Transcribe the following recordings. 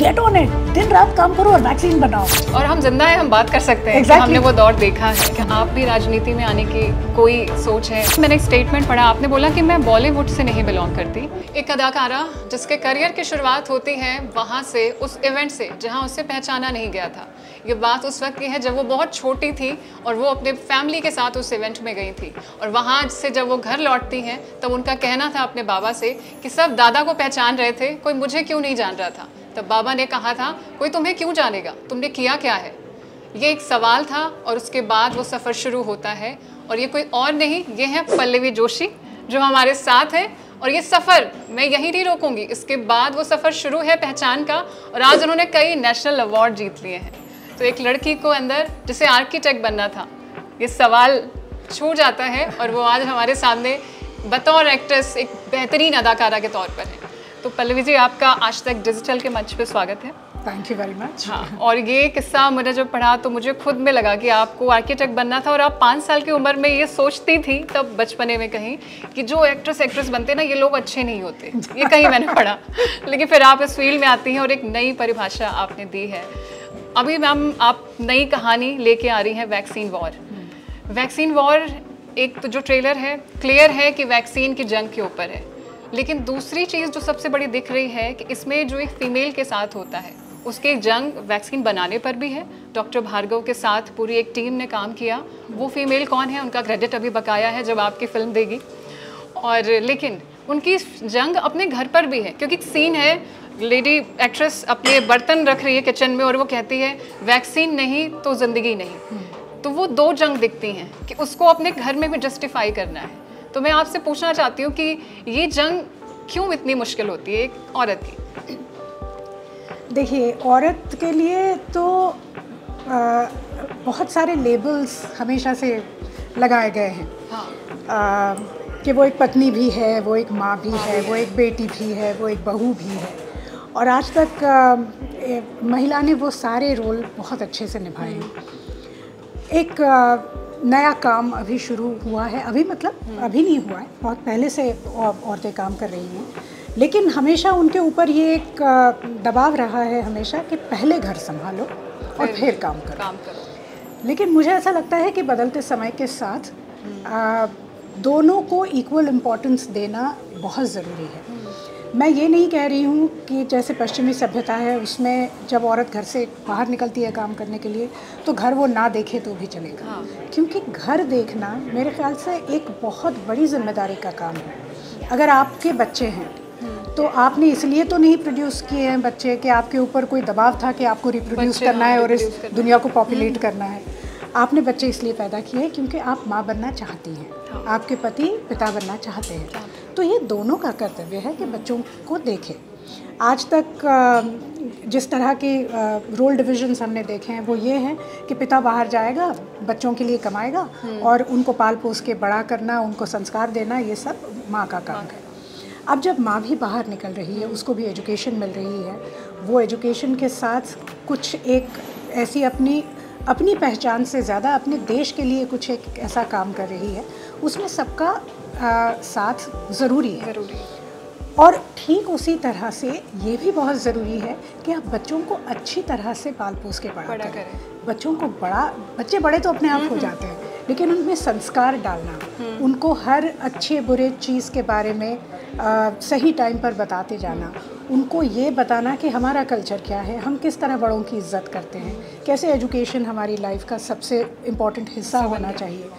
Get on it, दिन रात काम करो और वैक्सीन बनाओ। और हम जिंदा हैं, हम बात कर सकते हैं कि हमने वो दौर देखा है कि आप भी राजनीति में आने की कोई सोच है। मैंने एक स्टेटमेंट पढ़ा, आपने बोला कि मैं बॉलीवुड से नहीं बिलोंग करती। एक अदाकारा जिसके करियर की शुरुआत होती है वहाँ से, उस इवेंट से जहाँ उसे पहचाना नहीं गया था। ये बात उस वक्त की है जब वो बहुत छोटी थी और वो अपने फैमिली के साथ उस इवेंट में गई थी, और वहाँ से जब वो घर लौटती हैं तब उनका कहना था अपने बाबा से कि सब दादा को पहचान रहे थे, कोई मुझे क्यों नहीं जान रहा था। तब बाबा ने कहा था, कोई तुम्हें क्यों जानेगा, तुमने किया क्या है। ये एक सवाल था और उसके बाद वो सफ़र शुरू होता है। और ये कोई और नहीं, ये है पल्लवी जोशी जो हमारे साथ है। और ये सफ़र मैं यहीं नहीं रोकूंगी, इसके बाद वो सफ़र शुरू है पहचान का, और आज उन्होंने कई नेशनल अवार्ड जीत लिए हैं। तो एक लड़की को अंदर जिसे आर्किटेक्ट बनना था, ये सवाल छू जाता है और वो आज हमारे सामने बतौर एक्ट्रेस एक बेहतरीन अदाकारा के तौर पर है। तो पल्लवी जी, आपका आज तक डिजिटल के मंच पे स्वागत है। Thank you very much. हाँ, और ये किस्सा मैंने जब पढ़ा तो मुझे खुद में लगा कि आपको आर्किटेक्ट बनना था और आप 5 साल की उम्र में ये सोचती थी तब बचपने में कहीं कि जो एक्ट्रेस बनते ना ये लोग अच्छे नहीं होते, ये कहीं मैंने पढ़ा। लेकिन फिर आप इस फील्ड में आती हैं और एक नई परिभाषा आपने दी है। अभी मैम आप नई कहानी लेके आ रही हैं, वैक्सीन वॉर। वैक्सीन वॉर एक तो जो ट्रेलर है क्लियर है कि वैक्सीन की जंग के ऊपर है, लेकिन दूसरी चीज़ जो सबसे बड़ी दिख रही है कि इसमें जो एक फ़ीमेल के साथ होता है उसके जंग वैक्सीन बनाने पर भी है। डॉक्टर भार्गव के साथ पूरी एक टीम ने काम किया। वो फीमेल कौन है उनका क्रेडिट अभी बकाया है जब आपकी फिल्म देगी। और लेकिन उनकी जंग अपने घर पर भी है, क्योंकि सीन है लेडी एक्ट्रेस अपने बर्तन रख रही है किचन में और वो कहती है वैक्सीन नहीं तो ज़िंदगी नहीं। तो वो 2 जंग दिखती हैं कि उसको अपने घर में भी जस्टिफाई करना है। तो मैं आपसे पूछना चाहती हूँ कि ये जंग क्यों इतनी मुश्किल होती है एक औरत की? देखिए, औरत के लिए तो बहुत सारे लेबल्स हमेशा से लगाए गए हैं। हाँ। कि वो एक पत्नी भी है, वो एक माँ भी है, वो एक बेटी भी है, वो एक बहू भी है। और आज तक महिला ने वो सारे रोल बहुत अच्छे से निभाए हैं। एक नया काम अभी शुरू हुआ है, अभी मतलब अभी नहीं हुआ है, बहुत पहले से औरतें काम कर रही हैं, लेकिन हमेशा उनके ऊपर ये एक दबाव रहा है हमेशा कि पहले घर संभालो और फिर काम करो। लेकिन मुझे ऐसा लगता है कि बदलते समय के साथ दोनों को इक्वल इम्पोर्टेंस देना बहुत ज़रूरी है। मैं ये नहीं कह रही हूँ कि जैसे पश्चिमी सभ्यता है उसमें जब औरत घर से बाहर निकलती है काम करने के लिए तो घर वो ना देखे तो भी चलेगा। हाँ। क्योंकि घर देखना मेरे ख्याल से एक बहुत बड़ी जिम्मेदारी का काम है। अगर आपके बच्चे हैं तो आपने इसलिए तो नहीं प्रोड्यूस किए हैं बच्चे कि आपके ऊपर कोई दबाव था कि आपको रिप्रोड्यूस करना है और इस दुनिया को पॉपुलेट करना है। आपने बच्चे इसलिए पैदा किए हैं क्योंकि आप माँ बनना चाहती हैं। हाँ। आपके पति पिता बनना चाहते हैं। तो ये दोनों का कर्तव्य है कि बच्चों को देखें। आज तक जिस तरह के रोल डिविजन्स हमने देखे हैं वो ये हैं कि पिता बाहर जाएगा, बच्चों के लिए कमाएगा और उनको पाल पोस के बड़ा करना, उनको संस्कार देना, ये सब माँ का काम है। अब जब माँ भी बाहर निकल रही है, उसको भी एजुकेशन मिल रही है, वो एजुकेशन के साथ कुछ एक ऐसी अपनी पहचान से ज़्यादा अपने देश के लिए कुछ एक ऐसा काम कर रही है, उसमें सबका साथ ज़रूरी है। और ठीक उसी तरह से ये भी बहुत ज़रूरी है कि आप बच्चों को अच्छी तरह से पाल पोस के बड़ा करें। बच्चों को बच्चे बड़े तो अपने आप हो जाते हैं, लेकिन उनमें संस्कार डालना, उनको हर अच्छे बुरे चीज़ के बारे में सही टाइम पर बताते जाना, उनको ये बताना कि हमारा कल्चर क्या है, हम किस तरह बड़ों की इज्जत करते हैं, कैसे एजुकेशन हमारी लाइफ का सबसे इम्पॉर्टेंट हिस्सा होना चाहिए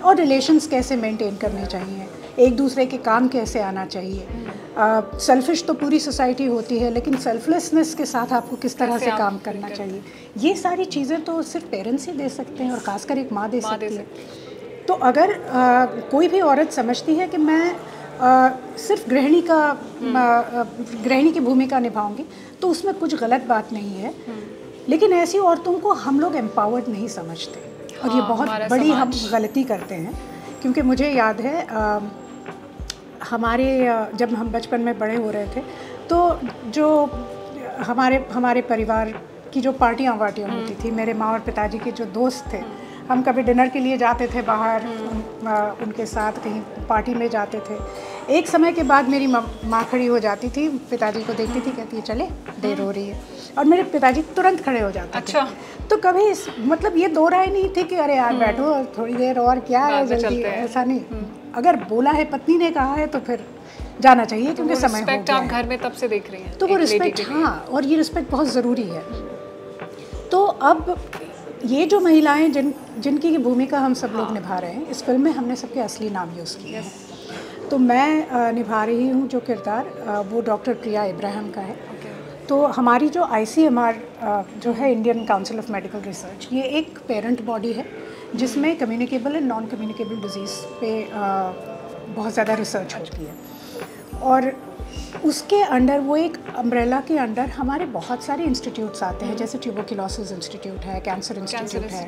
और रिलेशंस कैसे मेंटेन करने चाहिए, एक दूसरे के काम कैसे आना चाहिए। सेल्फिश तो पूरी सोसाइटी होती है, लेकिन सेल्फलेसनेस के साथ आपको किस तरह से काम करना चाहिए, ये सारी चीज़ें तो सिर्फ पेरेंट्स ही दे सकते हैं और खासकर एक माँ दे सकती है। तो अगर कोई भी औरत समझती है कि मैं सिर्फ गृहिणी की भूमिका निभाऊंगी तो उसमें कुछ गलत बात नहीं है, लेकिन ऐसी औरतों को हम लोग एम्पावर्ड नहीं समझते। और ये बहुत बड़ी हम गलती करते हैं, क्योंकि मुझे याद है जब हम बचपन में बड़े हो रहे थे तो जो हमारे परिवार की जो पार्टियाँ होती थी, मेरे माँ और पिताजी के जो दोस्त थे, हम कभी डिनर के लिए जाते थे बाहर, उनके साथ कहीं पार्टी में जाते थे। एक समय के बाद मेरी माँ खड़ी हो जाती थी, पिताजी को देखती थी, कहती है चले देर हो रही है, और मेरे पिताजी तुरंत खड़े हो जाते थे। तो कभी मतलब ये दो राय नहीं थी कि अरे यार बैठो थोड़ी देर और, क्या है जल्दी, ऐसा नहीं। अगर बोला है, पत्नी ने कहा है, तो फिर जाना चाहिए, क्योंकि समय हो गया आप घर में तब से देख रही हैं, तो वो रिस्पेक्ट, हाँ, और ये रिस्पेक्ट बहुत ज़रूरी है। तो अब ये जो महिलाएं जिनकी भूमिका हम सब लोग निभा रहे हैं, इस फिल्म में हमने सबके असली नाम यूज़ किए हैं। तो मैं निभा रही हूँ जो किरदार, वो डॉक्टर प्रिया इब्राहिम का है। तो हमारी जो ICMR जो है, Indian council of medical research, ये एक पेरेंट बॉडी है जिसमें communicable and non communicable disease पे बहुत ज़्यादा रिसर्च होती है। और उसके अंडर, वो एक अम्ब्रेला के अंडर हमारे बहुत सारे इंस्टीट्यूट्स आते हैं, जैसे ट्यूबरक्लोसिस इंस्टीट्यूट है, कैंसर इंस्टीट्यूट है,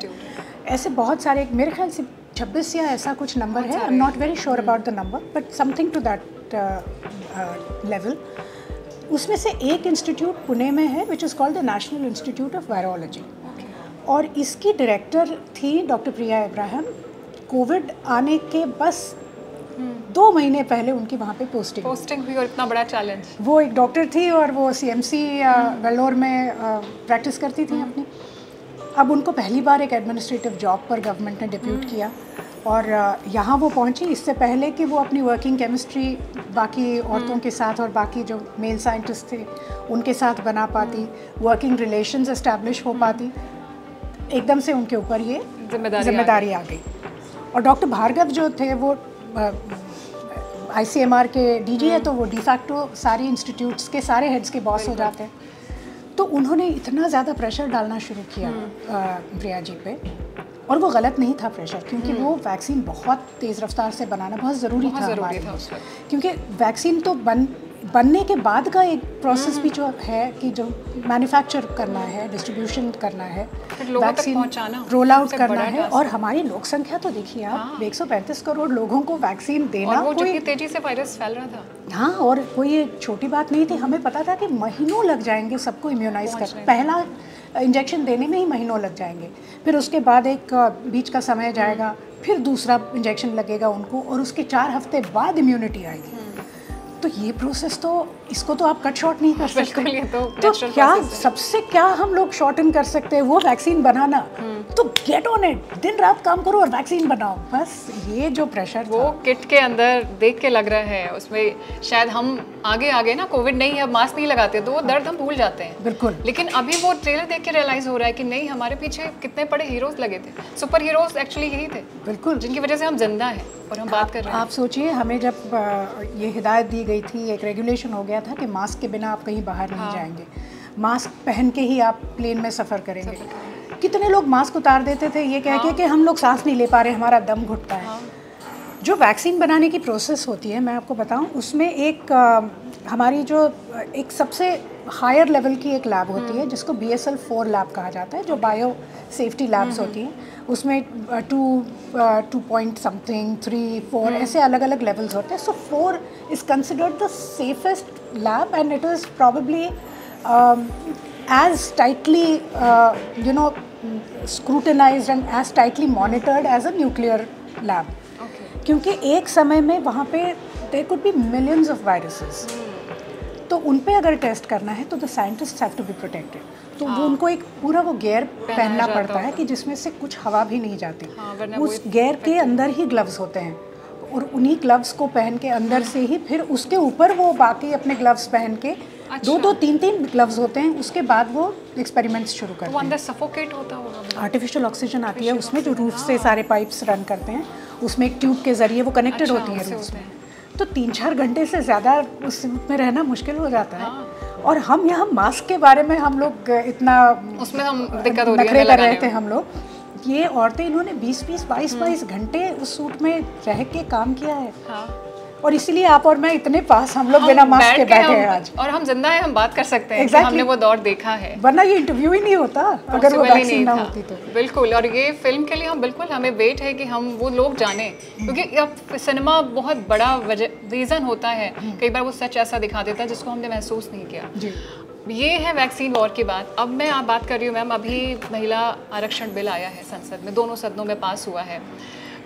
ऐसे बहुत सारे, मेरे ख्याल से 26 या ऐसा कुछ नंबर है, I am not very sure about the number, but something to that level. उसमें से एक इंस्टीट्यूट पुणे में है, which is called the National Institute of Virology, और इसकी डायरेक्टर थी डॉक्टर प्रिया इब्राहिम। कोविड आने के बस 2 महीने पहले उनकी वहाँ पे पोस्टिंग हुई, और इतना बड़ा चैलेंज। वो एक डॉक्टर थी और वो CMC वेल्लोर में प्रैक्टिस करती थी अपनी। अब उनको पहली बार एक एडमिनिस्ट्रेटिव जॉब पर गवर्नमेंट ने डिप्यूट किया, और यहाँ वो पहुँची। इससे पहले कि वो अपनी वर्किंग केमिस्ट्री बाकी औरतों के साथ और बाकी जो मेल साइंटिस्ट थे उनके साथ बना पाती, वर्किंग रिलेशंस एस्टैब्लिश हो पाती, एकदम से उनके ऊपर ये जिम्मेदारी आ गई। और डॉक्टर भार्गव जो थे, वो ICMR के DG है, तो वो डिफैक्टो सारी इंस्टीट्यूट्स के सारे हेड्स के बॉस हो जाते हैं। तो उन्होंने इतना ज़्यादा प्रेशर डालना शुरू किया प्रिया जी पे, और वो गलत नहीं था प्रेशर, क्योंकि वो वैक्सीन बहुत तेज़ रफ्तार से बनाना बहुत ज़रूरी था हमारे लिए, क्योंकि वैक्सीन तो बनने के बाद का एक प्रोसेस भी जो है, कि जो मैन्युफैक्चर करना है, डिस्ट्रीब्यूशन करना है, वैक्सीन रोल आउट करना है, और हमारी लोक संख्या तो देखिए आप, 135 करोड़ लोगों को वैक्सीन देना, और वो कोई तेजी से वायरस फैल रहा था। हाँ, और कोई छोटी बात नहीं थी। हमें पता था कि महीनों लग जाएंगे सबको इम्यूनाइज कर, पहला इंजेक्शन देने में ही महीनों लग जाएंगे, फिर उसके बाद एक बीच का समय जाएगा, फिर दूसरा इंजेक्शन लगेगा उनको, और उसके 4 हफ्ते बाद इम्यूनिटी आएगी। तो ये प्रोसेस, तो इसको तो आप कट शॉर्ट नहीं कर सकते। तो क्या सबसे क्या हम लोग शॉर्टन कर सकते हैं, वो वैक्सीन बनाना। तो गेट ऑन इट, दिन रात काम करो और वैक्सीन बनाओ, बस। ये जो प्रेशर वो किट के अंदर देख के लग रहा है, उसमें शायद हम आगे ना, कोविड नहीं है, अब मास्क नहीं लगाते, तो वो दर्द हम भूल जाते हैं। बिल्कुल। लेकिन अभी वो ट्रेलर देख के रियलाइज हो रहा है कि नहीं, हमारे पीछे कितने बड़े हीरोज लगे थे, सुपर हीरोज एक्चुअली यही थे, बिल्कुल, जिनकी वजह से हम जिंदा हैं और हम बात कर रहे हैं। आप सोचिए, हमें जब ये हिदायत दी गई थी, एक रेगुलेशन हो गया था कि मास्क के बिना आप कहीं बाहर नहीं जाएंगे, मास्क पहन के ही आप प्लेन में सफ़र करेंगे। कितने लोग मास्क उतार देते थे ये कह के कि हम लोग सांस नहीं ले पा रहे, हमारा दम घुटता है। जो वैक्सीन बनाने की प्रोसेस होती है, मैं आपको बताऊं, उसमें एक हमारी जो एक सबसे हायर लेवल की एक लैब होती है, जिसको BSL 4 लैब कहा जाता है, जो बायो सेफ्टी लैब्स होती हैं। उसमें 2 पॉइंट समथिंग, 3, 4 ऐसे अलग अलग लेवल्स होते हैं। सो 4 is considered the safest lab, and it is probably as tightly scrutinized and as tightly monitored as a nuclear lab. क्योंकि एक समय में वहाँ पे there could be millions of viruses. तो उन पे अगर टेस्ट करना है तो the scientists have to be protected. तो वो उनको एक पूरा वो गेयर पहनना पड़ता है कि जिसमें से कुछ हवा भी नहीं जाती। उस गेयर के अंदर ही ग्लव्स होते हैं, और उन्हीं ग्लव्स को पहन के अंदर से ही फिर उसके ऊपर वो बाकी अपने ग्लव्स पहन के 2-2, 3-3 ग्लव्स होते हैं। उसके बाद वो एक्सपेरिमेंट्स शुरू करते हैं। वो अंदर सफोकेट होता होगा। आर्टिफिशियल ऑक्सीजन आती है उसमें, जो रूफ से सारे पाइप्स रन करते हैं, उसमें एक ट्यूब के ज़रिए वो कनेक्टेड होती है रूफ में। तो 3-4 घंटे से ज़्यादा उसमें रहना मुश्किल हो जाता है। और हम यहाँ मास्क के बारे में हम लोग इतना उसमें हम दिक्कत हो रही है कर रहे थे हम लोग। ये औरतें, इन्होंने 20-20, 22-22 घंटे उस सूट में रह के काम किया है। और इसीलिए आप और मैं इतने पास हम लोग बिना मास्क के बैठे हैं आज, और हम जिंदा हैं, हम बात कर सकते हैं। exactly. हमने वो दौर देखा है, वरना ये इंटरव्यू ही नहीं होता अगर वो वैक्सीन ना होती तो। बिल्कुल। और ये फिल्म के लिए हम बिल्कुल, हमें वेट है कि हम वो लोग जाने, क्योंकि अब सिनेमा बहुत बड़ा रीज़न होता है, कई बार वो सच ऐसा दिखा देता है जिसको हमने महसूस नहीं किया। ये है वैक्सीन वॉर की बात। अब मैं आप बात कर रही हूँ मैम, अभी महिला आरक्षण बिल आया है संसद में, दोनों सदनों में पास हुआ है।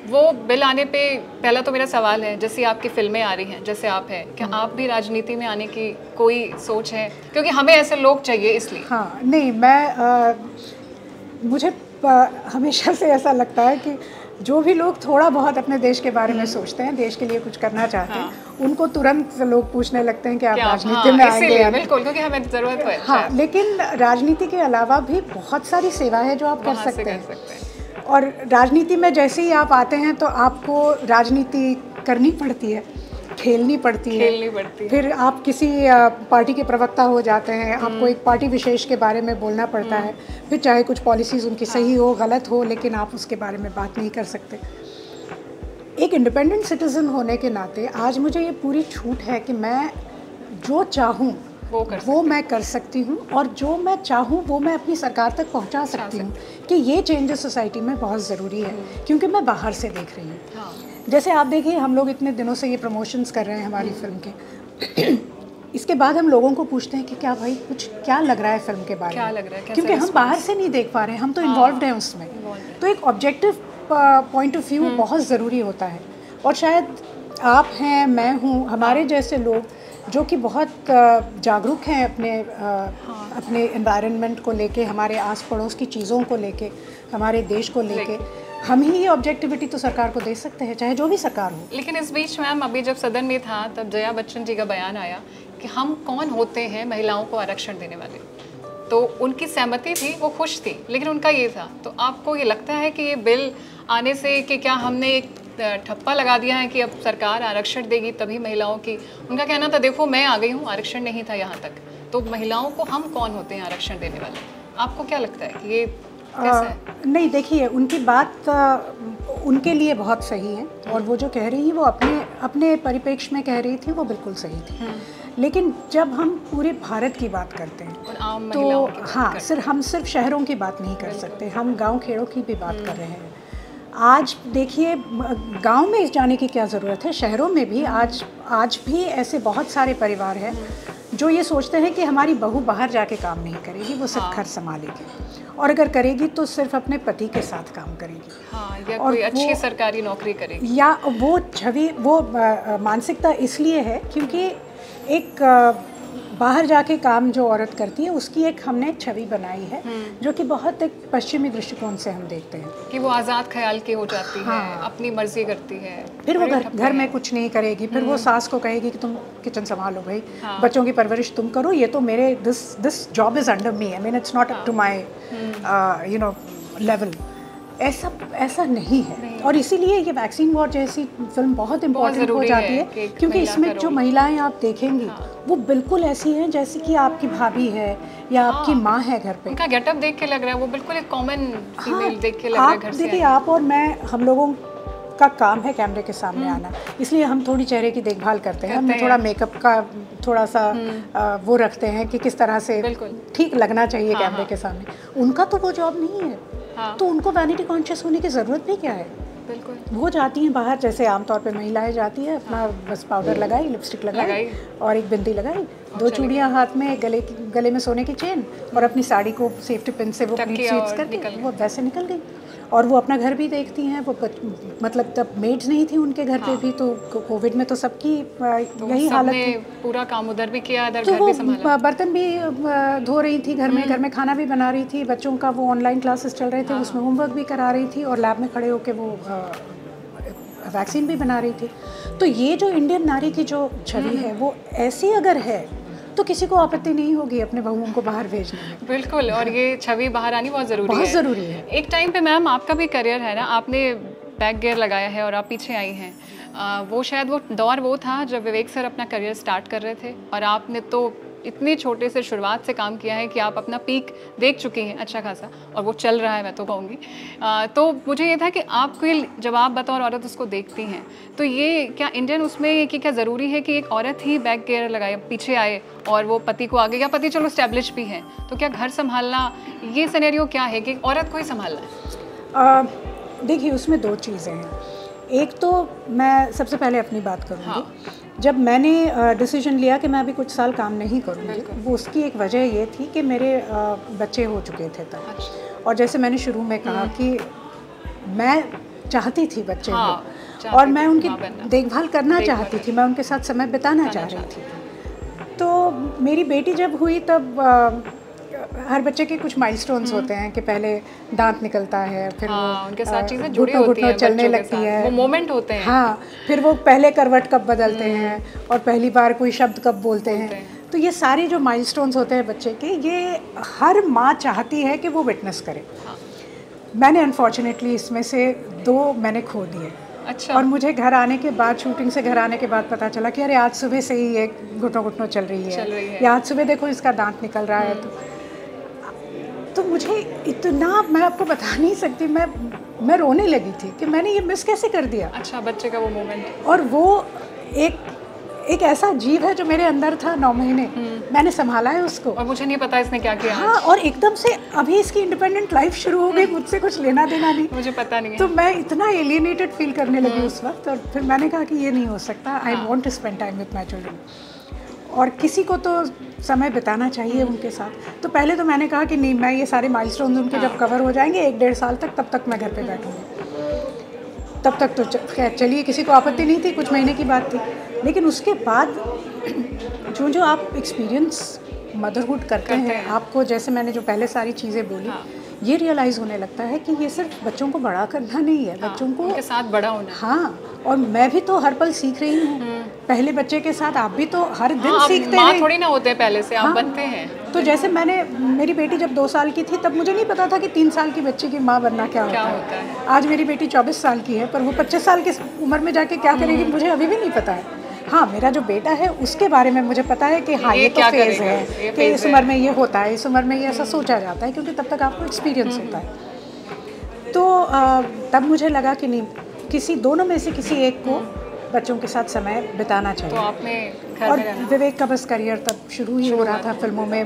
वो बिल आने पे पहला तो मेरा सवाल है, जैसे आपकी फिल्में आ रही हैं, जैसे आप हैं, क्या आप भी राजनीति में आने की कोई सोच है? क्योंकि हमें ऐसे लोग चाहिए इसलिए। हाँ, नहीं, मुझे हमेशा से ऐसा लगता है कि जो भी लोग थोड़ा बहुत अपने देश के बारे में सोचते हैं, देश के लिए कुछ करना चाहते हैं, उनको तुरंत लोग पूछने लगते हैं कि आप राजनीति में आएंगे। बिल्कुल, क्योंकि हमें ज़रूरत है। हाँ, लेकिन राजनीति के अलावा भी बहुत सारी सेवा है जो आप कर सकते हैं। और राजनीति में जैसे ही आप आते हैं तो आपको राजनीति करनी पड़ती है, खेलनी पड़ती है। फिर आप किसी पार्टी के प्रवक्ता हो जाते हैं, आपको एक पार्टी विशेष के बारे में बोलना पड़ता है, फिर चाहे कुछ पॉलिसीज़ उनकी सही हो गलत हो, लेकिन आप उसके बारे में बात नहीं कर सकते। एक इंडिपेंडेंट सिटीज़न होने के नाते आज मुझे ये पूरी छूट है कि मैं जो चाहूँ वो मैं कर सकती हूँ, और जो मैं चाहूँ वो मैं अपनी सरकार तक पहुँचा सकती हूँ कि ये चेंजेस सोसाइटी में बहुत ज़रूरी है, क्योंकि मैं बाहर से देख रही हूँ। जैसे आप देखिए, हम लोग इतने दिनों से ये प्रमोशंस कर रहे हैं हमारी फिल्म के। इसके बाद हम लोगों को पूछते हैं कि क्या भाई कुछ क्या लग रहा है फिल्म के बारे में, क्या लग रहा है, क्योंकि हम बाहर से नहीं देख पा रहे हैं, हम तो इन्वॉल्व हैं उसमें। तो एक ऑब्जेक्टिव पॉइंट ऑफ व्यू बहुत ज़रूरी होता है। और शायद आप हैं, मैं हूँ, हमारे जैसे लोग जो कि बहुत जागरूक हैं अपने एनवायरनमेंट को लेके, हमारे आस पड़ोस की चीज़ों को लेके, हमारे देश को लेके, हम ही ये ऑब्जेक्टिविटी तो सरकार को दे सकते हैं, चाहे जो भी सरकार हो। लेकिन इस बीच मैम, अभी जब सदन में था तब जया बच्चन जी का बयान आया कि हम कौन होते हैं महिलाओं को आरक्षण देने वाले, तो उनकी सहमति थी, वो खुश थी, लेकिन उनका ये था। तो आपको ये लगता है कि ये बिल आने से कि क्या हमने एक ठप्पा लगा दिया है कि अब सरकार आरक्षण देगी तभी महिलाओं की? उनका कहना था देखो मैं आ गई हूँ, आरक्षण नहीं था यहाँ तक, तो महिलाओं को हम कौन होते हैं आरक्षण देने वाले? आपको क्या लगता है कि ये कैसा है? नहीं, देखिए, उनकी बात उनके लिए बहुत सही है, और वो जो कह रही है वो अपने परिप्रेक्ष्य में कह रही थी, वो बिल्कुल सही थी। लेकिन जब हम पूरे भारत की बात करते हैं तो हाँ, हम सिर्फ शहरों की बात नहीं कर सकते, हम गाँव खेड़ों की भी बात कर रहे हैं। आज देखिए, गांव में जाने की क्या ज़रूरत है, शहरों में भी आज भी ऐसे बहुत सारे परिवार हैं जो ये सोचते हैं कि हमारी बहू बाहर जाके काम नहीं करेगी, वो सिर्फ घर संभालेगी, और अगर करेगी तो सिर्फ अपने पति के साथ काम करेगी, या कोई अच्छी सरकारी नौकरी करेगी। या वो छवि, वो मानसिकता इसलिए है क्योंकि एक बाहर जाके काम जो औरत करती है उसकी एक हमने छवि बनाई है, जो कि बहुत एक पश्चिमी दृष्टिकोण से हम देखते हैं कि वो आज़ाद ख्याल की हो जाती है, अपनी मर्जी करती है, फिर वो घर में कुछ नहीं करेगी, फिर वो सास को कहेगी कि तुम किचन संभालो भाई, बच्चों की परवरिश तुम करो, ये तो मेरे this job is under me, I mean it's not up to my level. ऐसा नहीं है, और इसीलिए ये वैक्सीन वॉर जैसी फिल्म बहुत इम्पोर्टेंट हो जाती है, क्योंकि इसमें जो महिलाएं आप देखेंगी वो बिल्कुल ऐसी हैं जैसे कि आपकी भाभी है या आपकी माँ है घर पे। उनका गेटअप देख के लग रहा है वो बिल्कुल एक कॉमन फीमेल देख के लग रहा है घर से। देखिए, आप और मैं, हम लोगों का काम है कैमरे के सामने आना, इसलिए हम थोड़ी चेहरे की देखभाल करते हैं, हम थोड़ा मेकअप का थोड़ा सा वो रखते हैं कि किस तरह से ठीक लगना चाहिए कैमरे के सामने। उनका तो वो जॉब नहीं है, तो उनको वैनिटी कॉन्शियस होने की ज़रूरत भी क्या है? बिल्कुल, वो जाती हैं बाहर, जैसे आमतौर पे महिलाएं जाती है, अपना बस पाउडर लगाई, लिपस्टिक लगाई और एक बिंदी लगाई, 2 चूड़ियाँ हाथ में, गले में सोने की चेन, और अपनी साड़ी को सेफ्टी पिन से वो स्वीट्स करके वो वैसे निकल गई। और वो अपना घर भी देखती हैं, वो मतलब तब मेड्स नहीं थी उनके घर पे भी, तो कोविड में तो सबकी यही हालत थी, पूरा काम उधर भी किया, इधर तो घर भी संभाला, बर्तन भी धो रही थी घर में खाना भी बना रही थी, बच्चों का वो ऑनलाइन क्लासेस चल रहे थे, उसमें होमवर्क भी करा रही थी, और लैब में खड़े होकर वो वैक्सीन भी बना रही थी। तो ये जो इंडियन नारी की जो छवि है वो ऐसी अगर है तो किसी को आपत्ति नहीं होगी अपने बहुओं को बाहर भेजने में। बिल्कुल, और ये छवि बाहर आनी बहुत ज़रूरी है। एक टाइम पे मैम आपका भी करियर है ना, आपने बैक गियर लगाया है और आप पीछे आई हैं, वो शायद वो दौर वो था जब विवेक सर अपना करियर स्टार्ट कर रहे थे, और आपने तो इतने छोटे से शुरुआत से काम किया है कि आप अपना पीक देख चुकी हैं अच्छा खासा, और वो चल रहा है मैं तो कहूँगी। तो मुझे ये था कि आपको जब आप बतौर औरत उसको देखती हैं, तो ये क्या इंडियन उसमें कि क्या ज़रूरी है कि एक औरत ही बैक गियर लगाए, पीछे आए और वो पति को आगे, या पति चलो एस्टेब्लिश भी है, तो क्या घर संभालना ये सिनेरियो क्या है कि औरत को ही संभालना है? देखिए, उसमें 2 चीज़ें हैं। एक तो मैं सबसे पहले अपनी बात करूँगी जब मैंने डिसीजन लिया कि मैं अभी कुछ साल काम नहीं करूँगी, वो उसकी एक वजह ये थी कि मेरे बच्चे हो चुके थे तब। और जैसे मैंने शुरू में कहा कि मैं चाहती थी बच्चे हो और मैं उनकी देखभाल करना चाहती थी, मैं उनके साथ समय बिताना चाह रही थी। तो मेरी बेटी जब हुई तब हर बच्चे के कुछ माइलस्टोन्स होते हैं कि पहले दांत निकलता है, फिर वो उनके साथ चीज़ें जुड़ी होती हैं, चलने लगती है, वो मोमेंट होते हैं। हाँ, फिर वो पहले करवट कब बदलते हैं और पहली बार कोई शब्द कब बोलते हैं। तो ये सारे जो माइलस्टोन्स होते हैं बच्चे के, ये हर माँ चाहती है कि वो विटनेस करे। मैंने अनफॉर्चुनेटली इसमें से 2 मैंने खो दिए। अच्छा। और मुझे घर आने के बाद, शूटिंग से घर आने के बाद पता चला कि अरे आज सुबह से ही ये घुटनों चल रही है, या आज सुबह देखो इसका दांत निकल रहा है। तो मुझे इतना, मैं आपको बता नहीं सकती, मैं रोने लगी थी कि मैंने ये मिस कैसे कर दिया। अच्छा, बच्चे का वो मोमेंट। और वो एक ऐसा जीव है जो मेरे अंदर था 9 महीने, मैंने संभाला है उसको, और मुझे नहीं पता इसने क्या किया। हाँ, और एकदम से अभी इसकी इंडिपेंडेंट लाइफ शुरू हो गई, मुझसे कुछ लेना देना नहीं, मुझे पता नहीं है। तो मैं इतना एलियनेटेड फील करने लगी उस वक्त। और फिर मैंने कहा कि ये नहीं हो सकता, I want to spend time with my children, और किसी को तो समय बिताना चाहिए उनके साथ। तो पहले तो मैंने कहा कि नहीं, मैं ये सारे माइलस्टोन्स उनके जब कवर हो जाएंगे 1-1.5 साल तक, तब तक मैं घर पे बैठूँगी। तब तक तो चलिए, किसी को आपत्ति नहीं थी, कुछ महीने की बात थी। लेकिन उसके बाद जो आप एक्सपीरियंस मदरहुड करते हैं, आपको, जैसे मैंने जो पहले सारी चीज़ें बोली, ये रियलाइज़ होने लगता है कि ये सिर्फ बच्चों को बड़ा करना नहीं है, बच्चों को उनके साथ बड़ा होना। हाँ, और मैं भी तो हर पल सीख रही हूँ। पहले बच्चे के साथ आप भी तो हर दिन सीखते हैं। माँ थोड़ी ना होते हैं पहले से, आप बनते हैं। तो जैसे मेरी बेटी जब 2 साल की थी, तब मुझे नहीं पता था कि 3 साल की बच्ची की माँ बनना क्या होता है। आज मेरी बेटी 24 साल की है, पर वो 25 साल की उम्र में जाके क्या करेगी मुझे अभी भी नहीं पता है। हाँ, मेरा जो बेटा है उसके बारे में मुझे पता है कि हाँ, ये तो फेज़ है कि इस उम्र में ये होता है, इस उम्र में ये ऐसा सोचा जाता है, क्योंकि तब तक आपको एक्सपीरियंस होता है। तो तब मुझे लगा कि नहीं, किसी दोनों में से किसी एक को बच्चों के साथ समय बिताना चाहिए। तो आपने और विवेक का बस करियर तब शुरू ही हो रहा था फिल्मों में,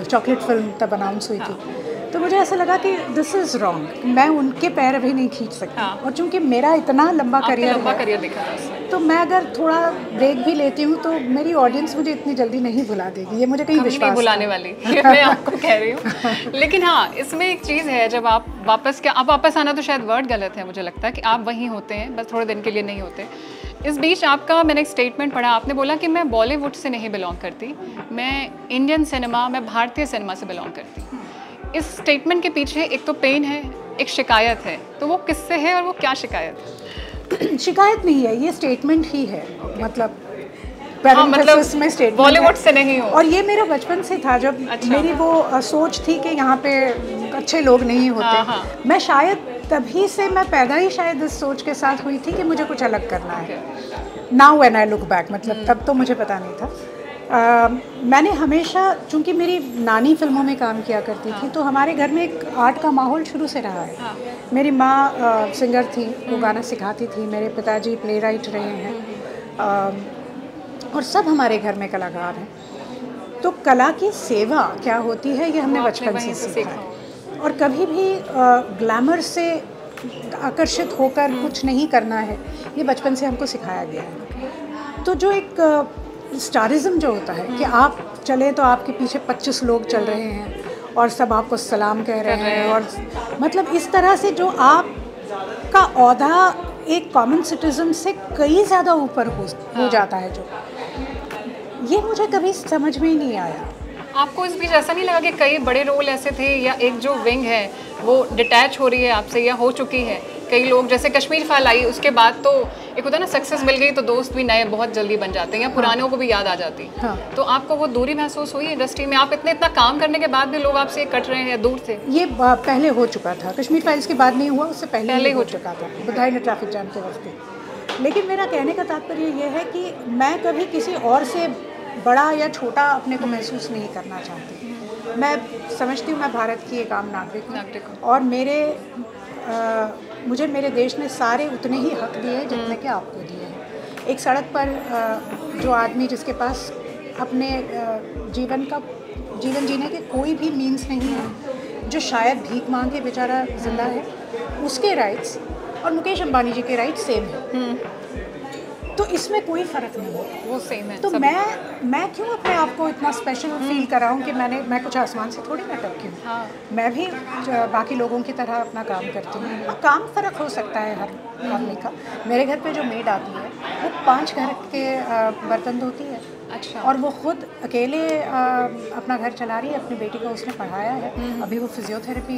चॉकलेट फिल्म तब अनाउंस हुई थी। तो मुझे ऐसा लगा कि दिस इज़ रॉन्ग, मैं उनके पैर अभी नहीं खींच सकती। और चूंकि मेरा इतना लंबा करियर दिखा है, तो मैं अगर थोड़ा ब्रेक भी लेती हूँ तो मेरी ऑडियंस मुझे इतनी जल्दी नहीं भुला देगी, ये मुझे कहीं विश्वास नहीं भुलाने वाली, ये मैं आपको कह रही हूँ। लेकिन हाँ, इसमें एक चीज़ है, जब आप वापस आना, तो शायद वर्ड गलत है, मुझे लगता है कि आप वहीं होते हैं, बस थोड़े दिन के लिए नहीं होते। इस बीच आपका मैंने एक स्टेटमेंट पढ़ा, आपने बोला कि मैं बॉलीवुड से नहीं बिलोंग करती, मैं इंडियन सिनेमा, मैं भारतीय सिनेमा से बिलोंग करती। इस स्टेटमेंट के पीछे एक तो पेन है, एक शिकायत है, तो वो किससे है और वो क्या शिकायत है? शिकायत नहीं है, ये स्टेटमेंट ही है। मतलब में स्टेटमेंट, बॉलीवुड से नहीं हो। और ये मेरा बचपन से था, जब मेरी वो सोच थी कि यहाँ पे अच्छे लोग नहीं होते। मैं शायद तभी से, मैं पैदा ही शायद इस सोच के साथ हुई थी कि मुझे कुछ अलग करना है। Now when I look back, मतलब तब तो मुझे पता नहीं था। मैंने हमेशा, चूँकि मेरी नानी फिल्मों में काम किया करती थी, तो हमारे घर में एक आर्ट का माहौल शुरू से रहा है। मेरी माँ सिंगर थी, वो गाना सिखाती थी, मेरे पिताजी प्ले राइट रहे हैं, और सब हमारे घर में कलाकार हैं। तो कला की सेवा क्या होती है, ये हमने बचपन से सीखा है। और कभी भी ग्लैमर से आकर्षित होकर कुछ नहीं करना है, ये बचपन से हमको सिखाया गया है। तो जो एक स्टारिज्म जो होता है कि आप चले तो आपके पीछे 25 लोग चल रहे हैं और सब आपको सलाम कह रहे हैं, और मतलब इस तरह से जो आपका औहदा एक कॉमन सिटीजन से कई ज़्यादा ऊपर हो जाता है, जो ये मुझे कभी समझ में ही नहीं आया। आपको इस बीच ऐसा नहीं लगा कि कई बड़े रोल ऐसे थे, या एक जो विंग है वो डिटैच हो रही है आपसे या हो चुकी है? कई लोग, जैसे कश्मीर फाइल आई, उसके बाद तो एक होता है ना, सक्सेस मिल गई तो दोस्त भी नए बहुत जल्दी बन जाते हैं, या पुरानों को भी याद आ जाती। तो आपको वो दूरी महसूस हुई इंडस्ट्री में? आप इतना काम करने के बाद भी लोग आपसे कट रहे हैं दूर से? ये पहले हो चुका था, कश्मीर फाइल्स के बाद नहीं हुआ, उससे पहले हो चुका था, बधाई ने ट्रैफिक जाम के वक्त। लेकिन मेरा कहने का तात्पर्य ये है कि मैं कभी किसी और से बड़ा या छोटा अपने को महसूस नहीं करना चाहती। मैं समझती हूँ मैं भारत की एक आम नागरिक हूँ, और मुझे मेरे देश ने सारे उतने ही हक दिए जितने के आपको दिए हैं। एक सड़क पर जो आदमी, जिसके पास अपने जीवन जीने के कोई भी मीन्स नहीं है, जो शायद भीख मांग के बेचारा जिंदा है, उसके राइट्स और मुकेश अंबानी जी के राइट्स सेम हैं। तो इसमें कोई फ़र्क नहीं है, वो सेम है। तो मैं क्यों अपने आप को इतना स्पेशल फील कर रहा हूँ कि मैं कुछ आसमान से थोड़ी ना टपकी हूँ। हाँ। मैं भी बाकी लोगों की तरह अपना काम करती हूँ। काम फ़र्क हो सकता है हर आदमी का। मेरे घर पे जो मेड आती है वो 5 घर के बर्तन धोती है। अच्छा। और वो खुद अकेले अपना घर चला रही है। अपनी बेटी को उसने पढ़ाया है, अभी वो फिजियोथेरेपी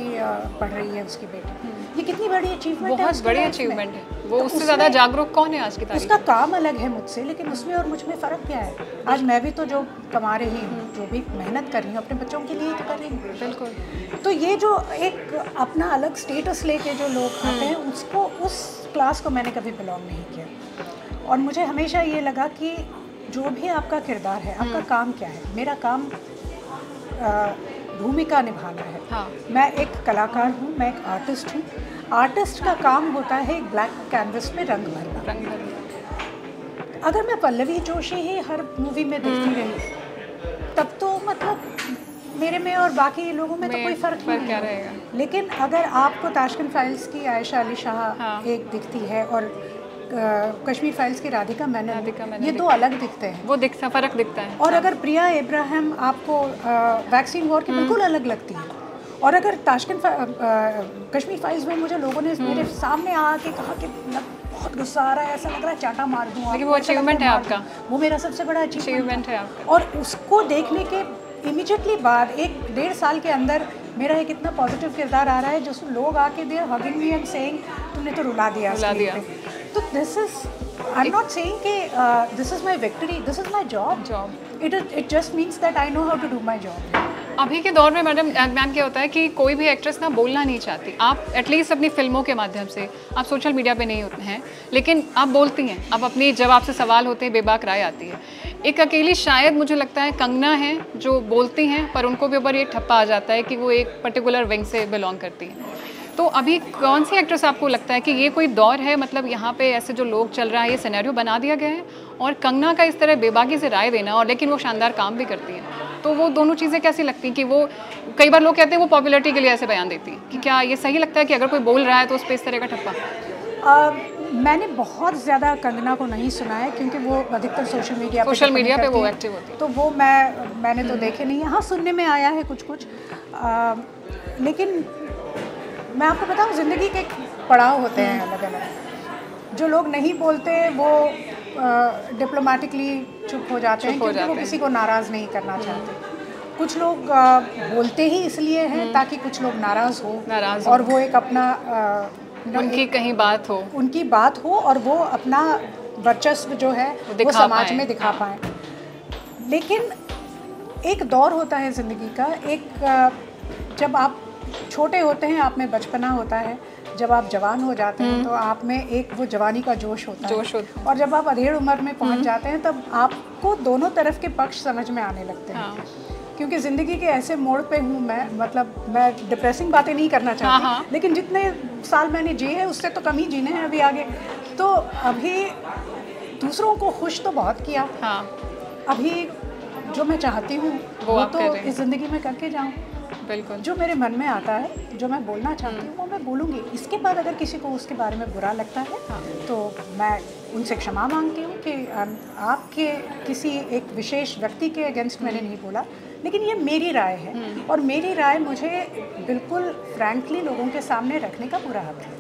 पढ़ रही है उसकी बेटी। ये कितनी बड़ी अचीवमेंट है, बहुत बड़ी अचीवमेंट है। वो तो उससे ज़्यादा जागरूक कौन है आज की तारीख? उसका काम अलग है मुझसे, लेकिन उसमें और मुझ में फ़र्क क्या है? आज मैं भी तो जो कमा रही हूँ, जो भी मेहनत कर रही हूँ, अपने बच्चों के लिए तो कर रही हूँ। बिल्कुल। तो ये जो एक अपना अलग स्टेटस लेके जो लोग आते हैं, उसको, उस क्लास को मैंने कभी बिलोंग नहीं किया। और मुझे हमेशा ये लगा कि जो भी आपका किरदार है, आपका काम क्या है? मेरा काम भूमिका निभाना है। हाँ। मैं एक कलाकार हूँ, मैं एक आर्टिस्ट हूँ। आर्टिस्ट का काम होता है एक ब्लैक कैनवस पे रंग भरना। अगर मैं पल्लवी जोशी ही हर मूवी में दिखती रही, तब तो मतलब मेरे में और बाकी लोगों में तो कोई फ़र्क नहीं क्या रहेगा। लेकिन अगर आपको ताशकंद फाइल्स की आयशा अली शाह एक दिखती है और कश्मीर फाइल्स की राधिका मेनन, ये दो अलग दिखते हैं। वो दिखता, फ़र्क दिखता है। और अगर प्रिया इब्राहिम आपको वैक्सीन वॉर की बिल्कुल अलग लगती है। और अगर ताशकंद कश्मीर फाइल्स में मुझे लोगों ने मेरे सामने आके कहा कि बहुत गुस्सा आ रहा है, ऐसा लग रहा है चाटा मार दूँ, लेकिन वो अचीवमेंट है आपका। वो मेरा सबसे बड़ा अचीवमेंट है आपका। और उसको देखने के इमीडिएटली बाद 1-1.5 साल के अंदर मेरा एक इतना पॉजिटिव किरदार आ रहा है, जो लोग आके they are hugging me and saying तुमने तो रुला दिया। तो this is, I am not saying कि this is my victory, this is my job. It just means that I know how to do my job. अभी के दौर में मैम क्या होता है कि कोई भी एक्ट्रेस ना बोलना नहीं चाहती। आप एटलीस्ट अपनी फिल्मों के माध्यम से, आप सोशल मीडिया पे नहीं होते हैं, लेकिन आप बोलती हैं। आप अपनी, जब आपसे सवाल होते हैं, बेबाक राय आती है। एक अकेली शायद मुझे लगता है कंगना है जो बोलती हैं, पर उनको भी ऊपर ये ठप्पा आ जाता है कि वो एक पर्टिकुलर विंग से बिलोंग करती हैं। तो अभी कौन सी एक्ट्रेस आपको लगता है कि ये कोई दौर है, मतलब यहाँ पे ऐसे जो लोग चल रहा है, ये सिनेरियो बना दिया गया है, और कंगना का इस तरह बेबाकी से राय देना, और लेकिन वो शानदार काम भी करती है, तो वो दोनों चीज़ें कैसी लगती हैं? कि वो कई बार लोग कहते हैं वो पॉपुलैरिटी के लिए ऐसे बयान देती हैं, कि क्या ये सही लगता है कि अगर कोई बोल रहा है तो उस पर इस तरह का ठप्पा? मैंने बहुत ज़्यादा कंगना को नहीं सुना है, क्योंकि वो अधिकतर सोशल मीडिया पे वो एक्टिव होती है, तो वो मैंने तो देखे नहीं है। हाँ, सुनने में आया है कुछ, लेकिन मैं आपको बताऊँ, ज़िंदगी के पड़ाव होते हैं अलग अलग। जो लोग नहीं बोलते वो डिप्लोमेटिकली चुप हो जाते हैं, क्योंकि वो किसी को नाराज़ नहीं करना चाहते। कुछ लोग बोलते ही इसलिए हैं ताकि कुछ लोग नाराज़ हो, और वो एक अपना उनकी कहीं बात हो और वो अपना वर्चस्व जो है वो समाज में दिखा पाएँ। लेकिन एक दौर होता है ज़िंदगी का, एक जब आप छोटे होते हैं, आप में बचपना होता है, जब आप जवान हो जाते हैं तो आप में एक वो जवानी का जोश होता है, और जब आप अधेड़ उम्र में पहुंच जाते हैं तब आपको दोनों तरफ के पक्ष समझ में आने लगते हैं। क्योंकि ज़िंदगी के ऐसे मोड़ पे हूँ मैं, मतलब मैं डिप्रेसिंग बातें नहीं करना चाहती, लेकिन जितने साल मैंने जिए हैं उससे तो कम ही जीने हैं अभी आगे। तो अभी दूसरों को खुश तो बहुत किया, अभी जो मैं चाहती हूँ वो तो इस ज़िंदगी में करके जाऊँ। बिल्कुल। जो मेरे मन में आता है, जो मैं बोलना चाहती हूँ, वो मैं बोलूँगी। इसके बाद अगर किसी को उसके बारे में बुरा लगता है तो मैं उनसे क्षमा मांगती हूँ कि आपके किसी एक विशेष व्यक्ति के अगेंस्ट मैंने नहीं बोला, लेकिन ये मेरी राय है, और मेरी राय मुझे बिल्कुल फ्रैंकली लोगों के सामने रखने का पूरा हक है।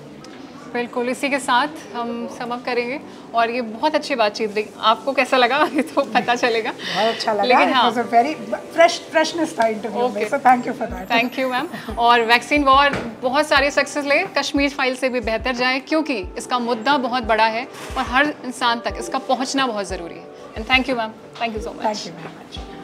बिल्कुल, इसी के साथ हम समअप करेंगे, और ये बहुत अच्छी बातचीत रही। आपको कैसा लगा ये तो पता चलेगा। बहुत अच्छा लगा, लेकिन हाँ, वेरी फ्रेशनेस था इंटरव्यू में, so thank you for that. Thank you ma'am. और वैक्सीन वॉर बहुत सारे सक्सेस ले, कश्मीर फाइल से भी बेहतर जाए, क्योंकि इसका मुद्दा बहुत बड़ा है और हर इंसान तक इसका पहुंचना बहुत ज़रूरी है। And thank you ma'am, thank you so much. Thank you very much.